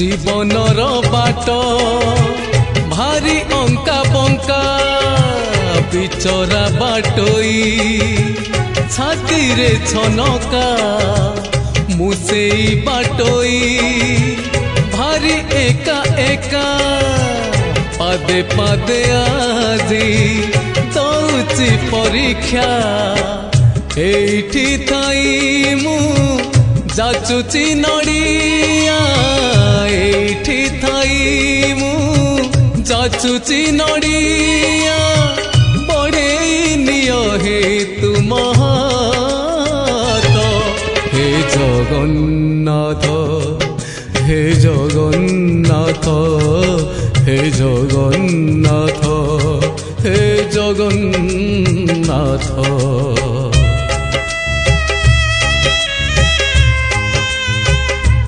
जीवनर बाट भारी अंका बंका बिचरा बाटोई छाती रे छनका मुसेई बाटोई भारी एका एका पादे पादे आजी दौची परीक्षा एठी थाई मु जाचुची नड़िया एठी थाई मु जाचुची नड़िया बड़े निय हे तुम हे जगन्नाथ हे जगन्नाथ हे जगन्नाथ हे जगन्नाथ।